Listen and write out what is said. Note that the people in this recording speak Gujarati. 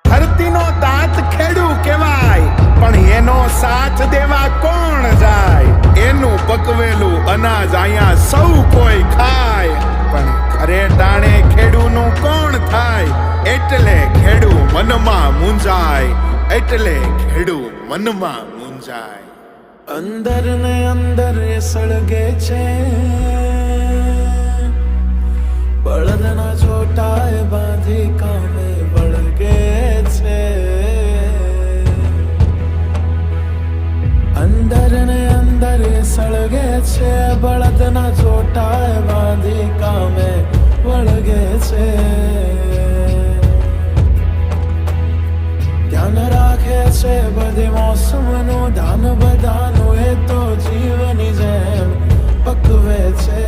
ધરતીનો દાંત ખેડૂ કહેવાય, પણ એનો સાથ દેવા કોણ જાય? એનું પકવેલું અનાજ અહીંયા સૌ કોઈ ખાય, પણ ખરે ટાણે ખેડૂનું કોણ થાય? એટલે ખેડૂ મનમાં મૂંઝાય, એટલે ખેડૂ મનમાં મૂંઝાય. અંદર ને અંદર એ સળગે છે, બળદના ચોટાએ બાંધી કામે વળગે છે. અંદર ને અંદર એ સળગે છે, બળદના ચોટાએ બાંધી કામે વળગે છે. ધ્યાન રાખે છે બધી મોસમનું, ધાન બધાનું એ તો જીવની જેમ પકવે છે.